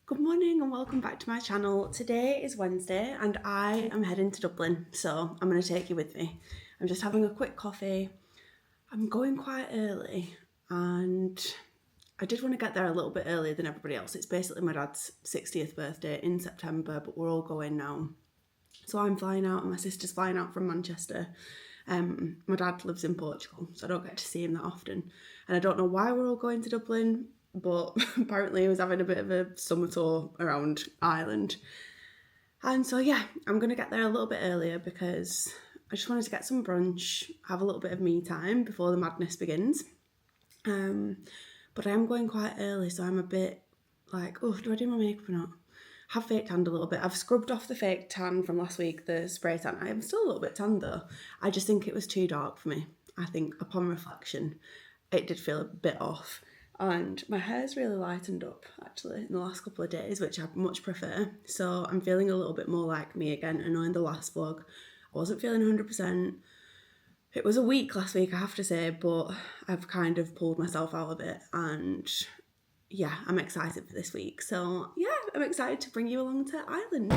Good morning and welcome back to my channel. Today is Wednesday and I am heading to Dublin, so I'm going to take you with me. I'm just having a quick coffee. I'm going quite early and I did want to get there a little bit earlier than everybody else. It's basically my dad's 60th birthday in September, but we're all going now. So I'm flying out and my sister's flying out from Manchester. My dad lives in Portugal, so I don't get to see him that often. And I don't know why we're all going to Dublin, but apparently he was having a bit of a summer tour around Ireland. And so yeah, I'm going to get there a little bit earlier because I just wanted to get some brunch, have a little bit of me time before the madness begins. But I am going quite early, so I'm a bit like, oh, do I do my makeup or not? Have fake tanned a little bit. I've scrubbed off the fake tan from last week, the spray tan. I am still a little bit tanned though. I just think it was too dark for me. I think upon reflection, it did feel a bit off. And my hair's really lightened up actually in the last couple of days, which I much prefer. So I'm feeling a little bit more like me again. I know in the last vlog, I wasn't feeling 100%. It was a week last week, I have to say, but I've kind of pulled myself out of it and yeah, I'm excited for this week. So yeah, I'm excited to bring you along to Ireland.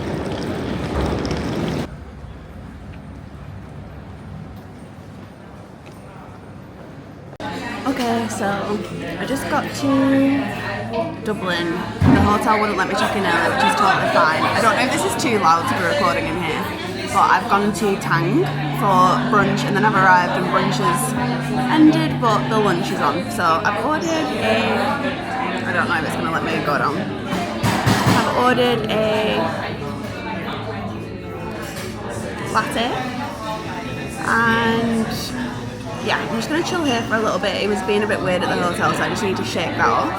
Okay, so I just got to Dublin. The hotel wouldn't let me check in early, which is totally fine. I don't know if this is too loud to be recording in here, but I've gone to Tang for brunch and then I've arrived and brunch has ended, but the lunch is on. So I've ordered I don't know if it's going to let me go down. I've ordered a latte and yeah, I'm just going to chill here for a little bit. It was being a bit weird at the hotel, so I just need to shake that off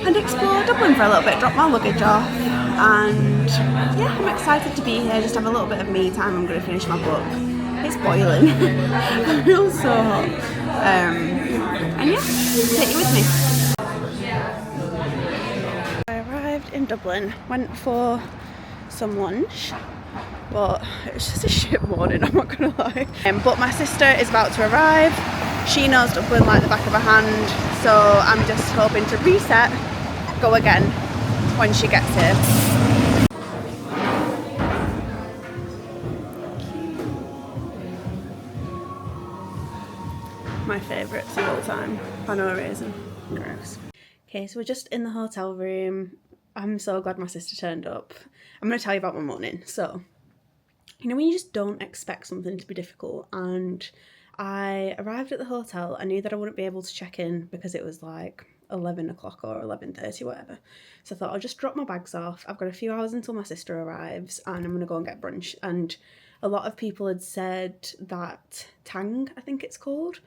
and explore Dublin for a little bit, drop my luggage off, and yeah, I'm excited to be here, just have a little bit of me time. I'm going to finish my book. It's boiling. I feel so hot. And yeah, take you with me. I arrived in Dublin, went for some lunch, but it was just a shit morning, I'm not gonna lie. But my sister is about to arrive. She knows Dublin like the back of her hand, so I'm just hoping to reset, go again when she gets here. My favourites of all time, for no reason. Gross. Okay, so we're just in the hotel room. I'm so glad my sister turned up. I'm going to tell you about my morning. So, you know when you just don't expect something to be difficult, and I arrived at the hotel. I knew that I wouldn't be able to check in because it was like 11 o'clock or 11:30, whatever. So I thought I'll just drop my bags off. I've got a few hours until my sister arrives and I'm going to go and get brunch. And a lot of people had said that Tang, I think it's called,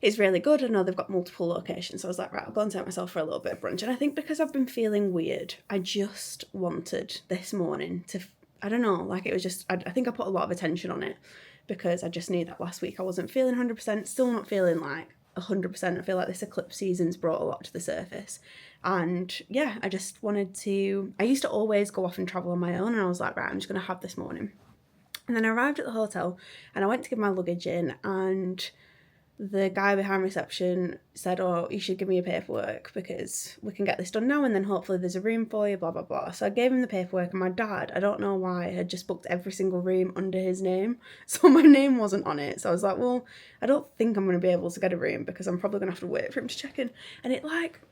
is really good. I know they've got multiple locations, so I was like, right, I'll go and take myself for a little bit of brunch. And I think because I've been feeling weird, I just wanted this morning to, I don't know, like it was just, I think I put a lot of attention on it because I just knew that last week I wasn't feeling 100%, still not feeling like 100%. I feel like this eclipse season's brought a lot to the surface. And yeah, I just wanted to, I used to always go off and travel on my own, and I was like, right, I'm just going to have this morning. And then I arrived at the hotel and I went to give my luggage in, and the guy behind reception said, oh, you should give me your paperwork because we can get this done now and then hopefully there's a room for you, blah, blah, blah. So I gave him the paperwork, and my dad, I don't know why, had just booked every single room under his name. So my name wasn't on it. So I was like, well, I don't think I'm going to be able to get a room because I'm probably going to have to wait for him to check in. And it like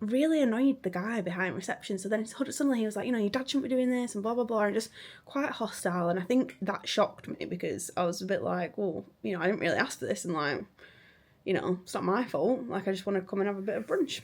really annoyed the guy behind reception. So then suddenly he was like, you know, your dad shouldn't be doing this and blah, blah, blah, and just quite hostile. And I think that shocked me because I was a bit like, well, you know, I didn't really ask for this, and like, you know, it's not my fault. Like, I just want to come and have a bit of brunch.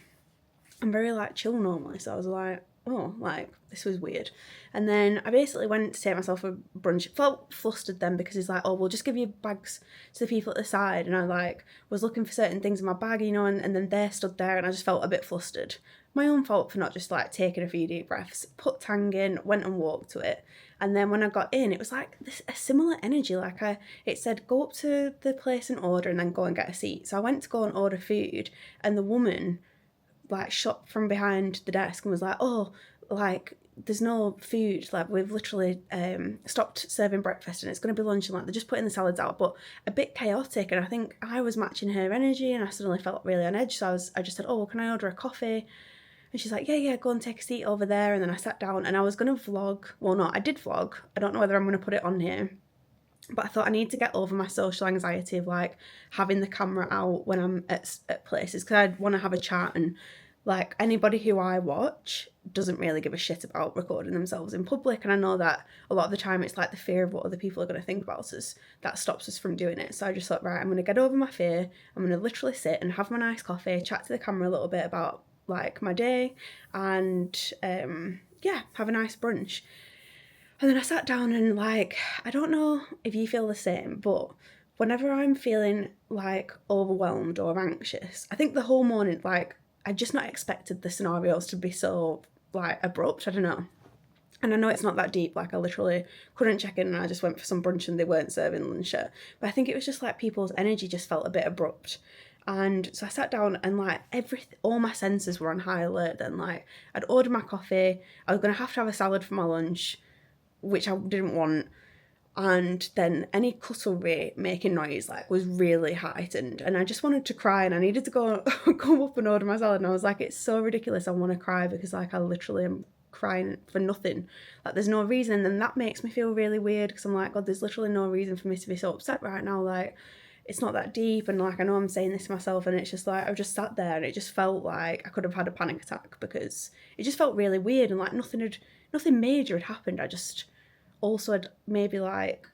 I'm very, like, chill normally. So I was like, oh, like, this was weird. And then I basically went to take myself a brunch. Felt flustered then because he's like, oh, we'll just give you bags to the people at the side. And I, like, was looking for certain things in my bag, you know, and then they stood there and I just felt a bit flustered. My own fault for not just, like, taking a few deep breaths. Put Tang in, went and walked to it. And then when I got in, it was like a similar energy. Like it said, go up to the place and order and then go and get a seat. So I went to go and order food, and the woman like shot from behind the desk and was like, oh, like there's no food. Like we've literally stopped serving breakfast and it's going to be lunch, and like they're just putting the salads out, but a bit chaotic. And I think I was matching her energy and I suddenly felt really on edge. So I just said, oh, well, can I order a coffee? And she's like, yeah, go and take a seat over there. And then I sat down and I was going to vlog. Well, no, I did vlog. I don't know whether I'm going to put it on here. But I thought I need to get over my social anxiety of like having the camera out when I'm at places, because I want to have a chat, and like anybody who I watch doesn't really give a shit about recording themselves in public. And I know that a lot of the time it's like the fear of what other people are going to think about us that stops us from doing it. So I just thought, right, I'm going to get over my fear. I'm going to literally sit and have my nice coffee, chat to the camera a little bit about like my day, and yeah, have a nice brunch. And then I sat down and like, I don't know if you feel the same, but whenever I'm feeling like overwhelmed or anxious, I think the whole morning, like, I just not expected the scenarios to be so like abrupt. I don't know. And I know it's not that deep, like I literally couldn't check in and I just went for some brunch and they weren't serving lunch yet. But I think it was just like people's energy just felt a bit abrupt. And so I sat down and like all my senses were on high alert then. Like I'd ordered my coffee, I was going to have a salad for my lunch, which I didn't want. And then any cutlery making noise like was really heightened, and I just wanted to cry, and I needed to go up and order my salad. And I was like, it's so ridiculous, I want to cry, because like I literally am crying for nothing, like there's no reason. And then that makes me feel really weird, because I'm like, God, there's literally no reason for me to be so upset right now, like it's not that deep. And like I know I'm saying this to myself, and it's just like I've just sat there and it just felt like I could have had a panic attack, because it just felt really weird, and like nothing major had happened. I just also had maybe like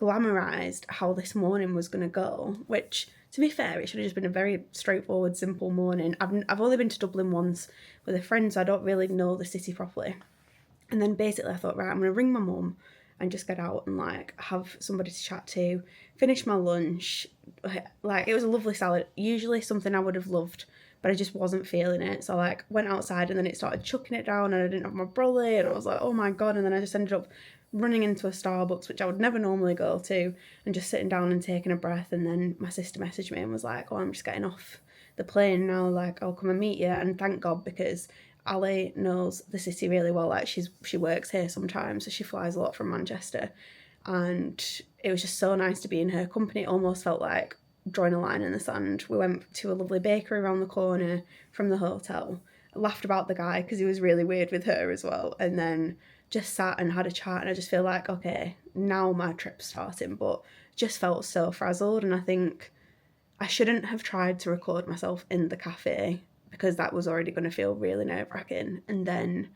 glamorized how this morning was going to go, which to be fair, it should have just been a very straightforward, simple morning. I've only been to Dublin once with a friend, so I don't really know the city properly. And then basically I thought, right, I'm going to ring my mum and just get out and like have somebody to chat to, finish my lunch. Like it was a lovely salad, usually something I would have loved, but I just wasn't feeling it. So I like went outside, and then it started chucking it down, and I didn't have my brolly, and I was like, oh my God. And then I just ended up running into a Starbucks, which I would never normally go to, and just sitting down and taking a breath. And then my sister messaged me and was like, oh, I'm just getting off the plane now, like I'll come and meet you. And thank God, because Ali knows the city really well. Like she works here sometimes, so she flies a lot from Manchester, and it was just so nice to be in her company. It almost felt like drawing a line in the sand. We went to a lovely bakery around the corner from the hotel. I laughed about the guy because he was really weird with her as well, and then just sat and had a chat. And I just feel like, okay, now my trip's starting, but just felt so frazzled. And I think I shouldn't have tried to record myself in the cafe, because that was already going to feel really nerve-wracking. And then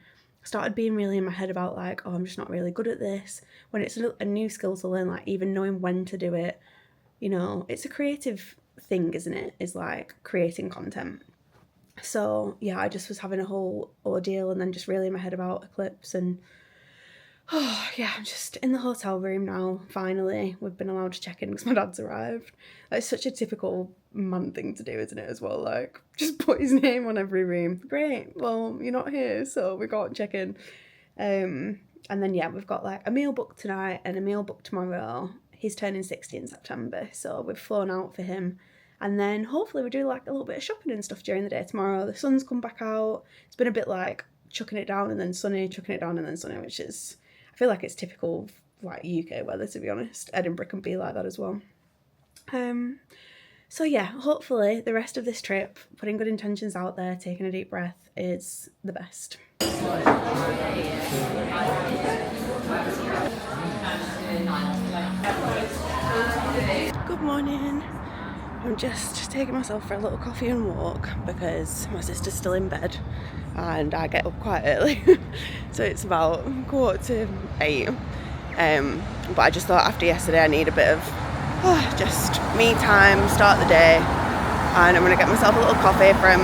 started being really in my head about like, oh, I'm just not really good at this, when it's a new skill to learn, like even knowing when to do it. You know, it's a creative thing, isn't it? Is like creating content. So yeah, I just was having a whole ordeal, and then just really in my head about eclipse. And oh yeah, I'm just in the hotel room now. Finally, we've been allowed to check in because my dad's arrived. That's such a typical man thing to do, isn't it, as well? Like just put his name on every room. Great, well, you're not here, so we can't check in. And then yeah, we've got like a meal booked tonight and a meal booked tomorrow. He's turning 60 in September, so we've flown out for him. And then hopefully we do like a little bit of shopping and stuff during the day tomorrow. The sun's come back out. It's been a bit like chucking it down and then sunny, chucking it down and then sunny, which is, I feel like it's typical of like UK weather, to be honest. Edinburgh can be like that as well. So yeah, hopefully the rest of this trip, putting good intentions out there, taking a deep breath, is the best. Good morning. I'm just taking myself for a little coffee and walk because my sister's still in bed and I get up quite early. So it's about 7:45. But I just thought after yesterday I need a bit of just me time, start the day. And I'm going to get myself a little coffee from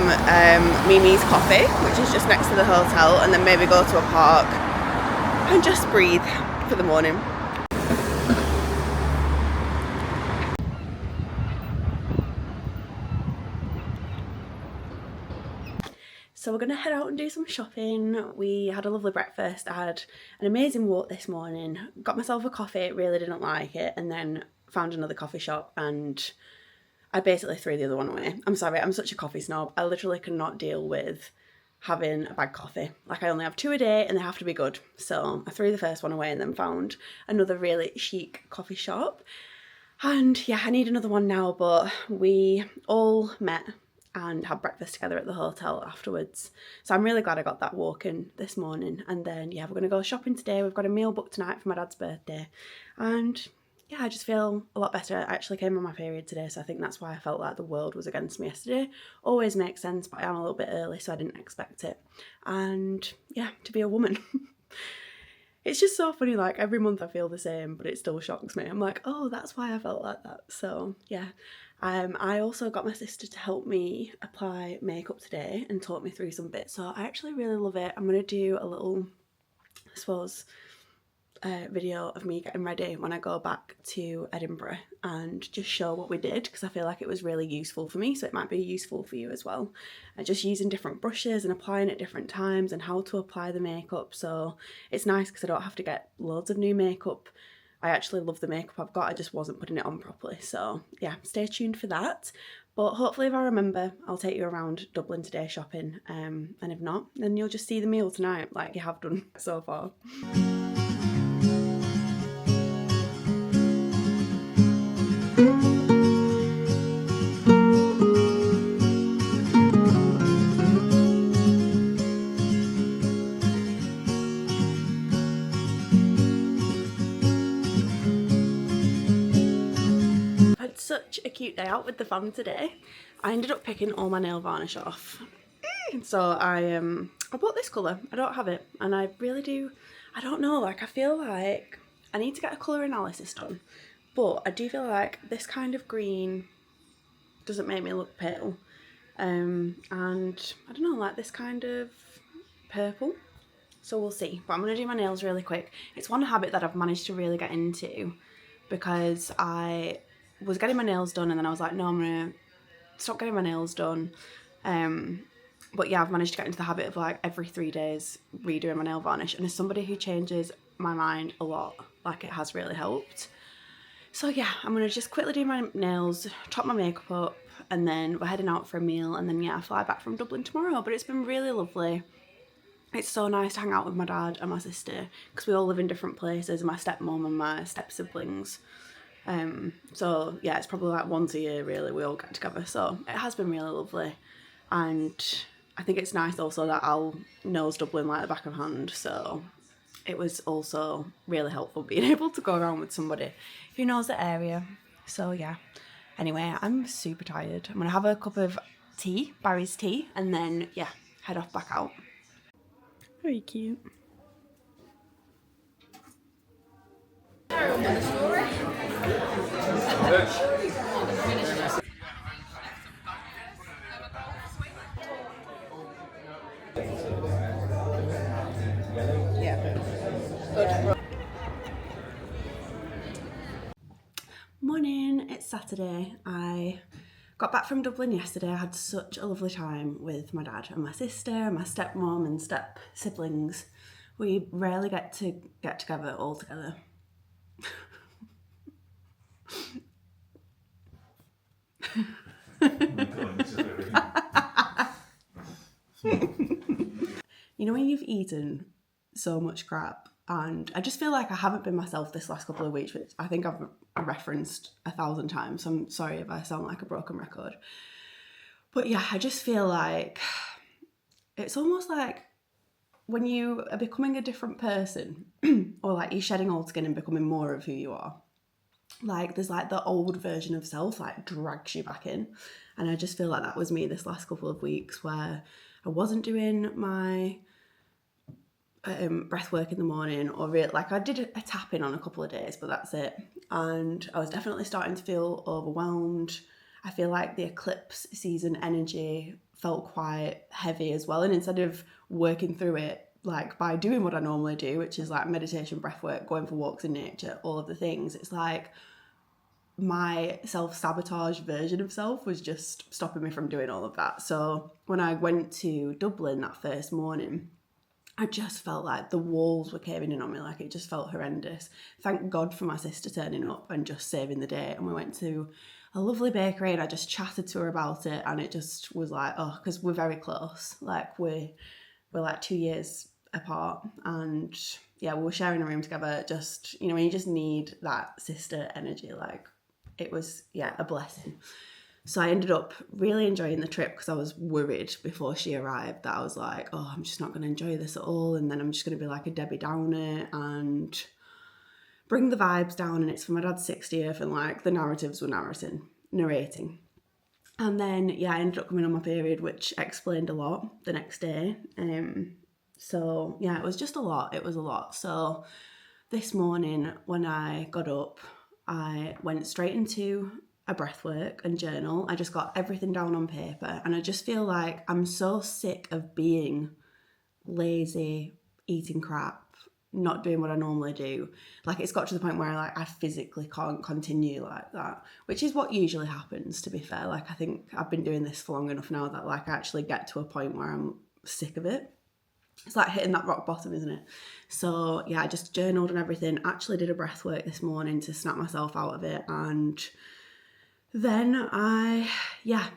Mimi's Coffee, which is just next to the hotel, and then maybe go to a park and just breathe for the morning. So we're going to head out and do some shopping. We had a lovely breakfast. I had an amazing walk this morning. Got myself a coffee, really didn't like it, and then found another coffee shop and I basically threw the other one away. I'm sorry, I'm such a coffee snob. I literally cannot deal with having a bad coffee. Like I only have 2 a day and they have to be good. So I threw the first one away and then found another really chic coffee shop. And yeah, I need another one now, but we all met and had breakfast together at the hotel afterwards. So I'm really glad I got that walk in this morning. And then, yeah, we're going to go shopping today. We've got a meal booked tonight for my dad's birthday. And yeah, I just feel a lot better. I actually came on my period today, so I think that's why I felt like the world was against me yesterday. Always makes sense, but I am a little bit early, so I didn't expect it. And yeah, to be a woman. It's just so funny, like every month I feel the same, but it still shocks me. I'm like, oh, that's why I felt like that. So yeah. I also got my sister to help me apply makeup today and taught me through some bits. So I actually really love it. I'm going to do a little, I suppose, video of me getting ready when I go back to Edinburgh and just show what we did, because I feel like it was really useful for me, so it might be useful for you as well. And just using different brushes and applying at different times and how to apply the makeup. So it's nice because I don't have to get loads of new makeup. I actually love the makeup I've got, I just wasn't putting it on properly. So yeah, stay tuned for that. But hopefully if I remember, I'll take you around Dublin today shopping. And if not, then you'll just see the meal tonight like you have done so far. Such a cute day out with the fam today. I ended up picking all my nail varnish off. So I bought this colour. I don't have it, and I really do, I don't know, like I feel like I need to get a colour analysis done, but I do feel like this kind of green doesn't make me look pale, and I don't know, like this kind of purple. So we'll see, but I'm going to do my nails really quick. It's one habit that I've managed to really get into, because I was getting my nails done and then I was like, no, I'm going to stop getting my nails done. But yeah, I've managed to get into the habit of like every 3 days redoing my nail varnish. And as somebody who changes my mind a lot, like it has really helped. So yeah, I'm going to just quickly do my nails, top my makeup up, and then we're heading out for a meal. And then yeah, I fly back from Dublin tomorrow. But it's been really lovely. It's so nice to hang out with my dad and my sister, because we all live in different places, my stepmom and my step-siblings. So yeah, it's probably like once a year really we all get together, so it has been really lovely. And I think it's nice also that Al knows Dublin like the back of hand, so it was also really helpful being able to go around with somebody who knows the area. So yeah, anyway, I'm super tired. I'm gonna have a cup of tea, Barry's tea, and then yeah, head off back out. Very cute. Morning, it's Saturday. I got back from Dublin yesterday. I had such a lovely time with my dad and my sister and my stepmom and step siblings. We rarely get to get together all together. You know when you've eaten so much crap, and I just feel like I haven't been myself this last couple of weeks, which I think I've referenced 1,000 times, so I'm sorry if I sound like a broken record. But yeah, I just feel like it's almost like when you are becoming a different person, or like you're shedding old skin and becoming more of who you are, like there's like the old version of self like drags you back in. And I just feel like that was me this last couple of weeks, where I wasn't doing my breath work in the morning, or like I did a tap-in on a couple of days, but that's it. And I was definitely starting to feel overwhelmed. I feel like the eclipse season energy felt quite heavy as well, and instead of working through it like by doing what I normally do, which is like meditation, breath work, going for walks in nature, all of the things, it's like my self-sabotage version of self was just stopping me from doing all of that. So when I went to Dublin that first morning, I just felt like the walls were caving in on me, like it just felt horrendous. Thank God for my sister turning up and just saving the day. And we went to a lovely bakery and I just chatted to her about it, and it just was like, oh, because we're very close. Like we're like 2 years apart, and yeah, we were sharing a room together. Just, you know, when you just need that sister energy, like it was, yeah, a blessing. So I ended up really enjoying the trip because I was worried before she arrived that I was like, oh, I'm just not going to enjoy this at all. And then I'm just going to be like a Debbie Downer and bring the vibes down. And it's for my dad's 60th and like the narratives were narrating. And then, yeah, I ended up coming on my period, which explained a lot the next day. So, yeah, it was just a lot. It was a lot. So this morning when I got up, I went straight into a breathwork and journal. I just got everything down on paper, and I just feel like I'm so sick of being lazy, eating crap, not doing what I normally do. Like, it's got to the point where I physically can't continue like that, which is what usually happens, to be fair. Like, I think I've been doing this for long enough now that like I actually get to a point where I'm sick of it. It's like hitting that rock bottom, isn't it? So yeah, I just journaled and everything. Actually did a breath work this morning to snap myself out of it. And then I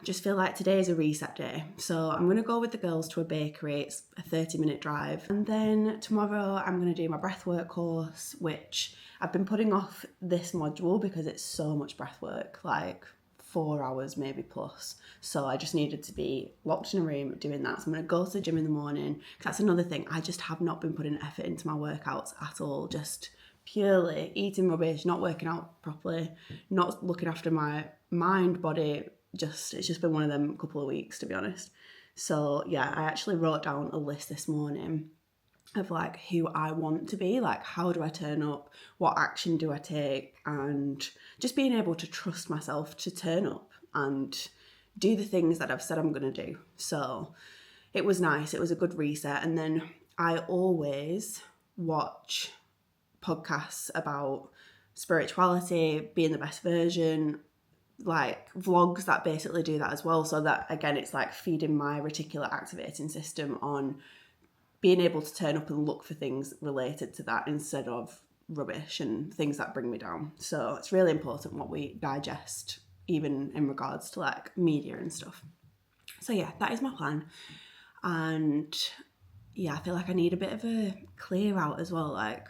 just feel like today is a reset day. So I'm going to go with the girls to a bakery. It's a 30-minute drive. And then tomorrow I'm going to do my breathwork course, which I've been putting off this module because it's so much breathwork, like 4 hours maybe plus. So I just needed to be locked in a room doing that. So I'm going to go to the gym in the morning. That's another thing. I just have not been putting effort into my workouts at all. Just purely eating rubbish, not working out properly, not looking after my mind, body. It's just been one of them couple of weeks, to be honest. So yeah, I actually wrote down a list this morning of like who I want to be, like how do I turn up, what action do I take, and just being able to trust myself to turn up and do the things that I've said I'm going to do. So it was nice. It was a good reset. And then I always watch podcasts about spirituality, being the best version, like vlogs that basically do that as well. So that, again, it's like feeding my reticular activating system on being able to turn up and look for things related to that instead of rubbish and things that bring me down. So it's really important what we digest, even in regards to like media and stuff. So yeah, that is my plan. And yeah, I feel like I need a bit of a clear out as well. Like,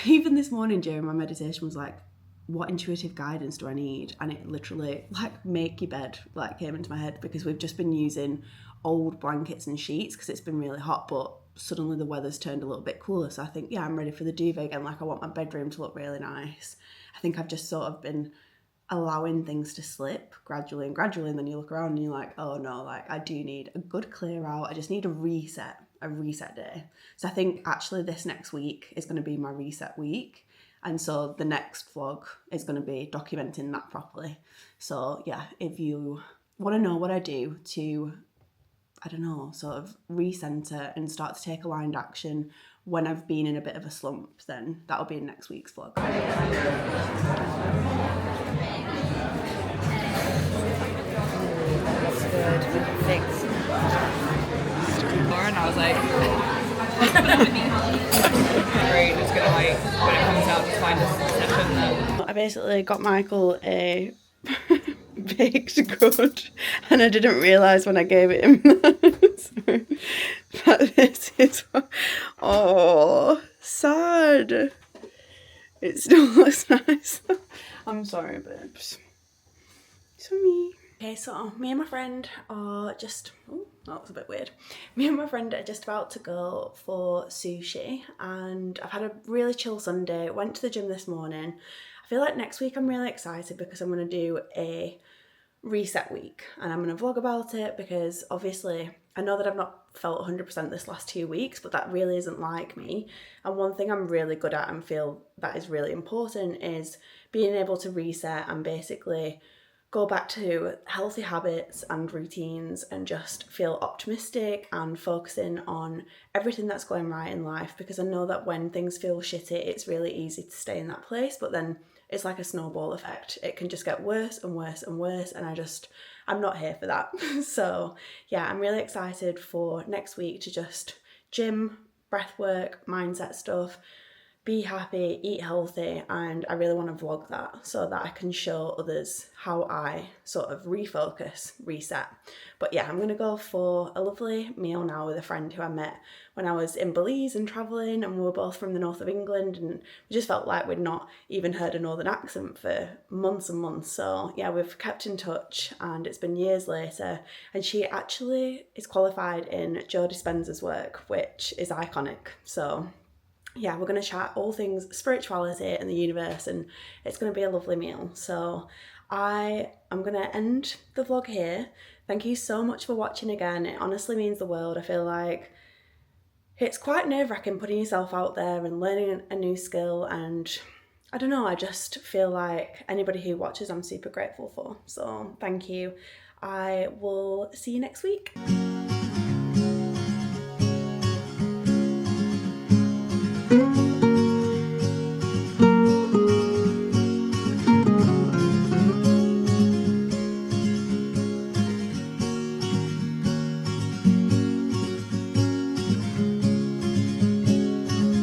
even this morning during my meditation was like, what intuitive guidance do I need? And it literally, like, make your bed, like, came into my head because we've just been using old blankets and sheets because it's been really hot, but suddenly the weather's turned a little bit cooler. So I think, yeah, I'm ready for the duvet again. Like, I want my bedroom to look really nice. I think I've just sort of been allowing things to slip gradually, and then you look around and you're like, oh no, like, I do need a good clear out. I just need a reset day. So I think actually this next week is going to be my reset week. And so the next vlog is going to be documenting that properly. So yeah, if you want to know what I do to, I don't know, sort of recenter and start to take aligned action when I've been in a bit of a slump, then that'll be in next week's vlog. That's good. Thanks. And I was like, great, just gonna like, when it comes out, just find a session that... I basically got Michael a baked good and I didn't realise when I gave it him that this is, oh, sad. It still looks nice. I'm sorry, babes. Sorry. Okay, so me and my friend are just, oh, that was a bit weird. Me and my friend are just about to go for sushi and I've had a really chill Sunday. Went to the gym this morning. I feel like next week I'm really excited because I'm going to do a reset week and I'm going to vlog about it because obviously I know that I've not felt 100% this last 2 weeks, but that really isn't like me. And one thing I'm really good at and feel that is really important is being able to reset and basically go back to healthy habits and routines and just feel optimistic and focusing on everything that's going right in life, because I know that when things feel shitty, it's really easy to stay in that place, but then it's like a snowball effect. It can just get worse and worse and worse, and I'm not here for that. So yeah, I'm really excited for next week to just gym, breathwork, mindset stuff, be happy, eat healthy, and I really want to vlog that so that I can show others how I sort of refocus, reset. But yeah, I'm going to go for a lovely meal now with a friend who I met when I was in Belize and travelling, and we were both from the north of England, and we just felt like we'd not even heard a northern accent for months and months. So yeah, we've kept in touch, and it's been years later, and she actually is qualified in Joe Dispenza's work, which is iconic. So yeah, we're going to chat all things spirituality and the universe, and it's going to be a lovely meal. So I am going to end the vlog here. Thank you so much for watching again. It honestly means the world. I feel like it's quite nerve-wracking putting yourself out there and learning a new skill, and I don't know, I just feel like anybody who watches I'm super grateful for. So thank you. I will see you next week.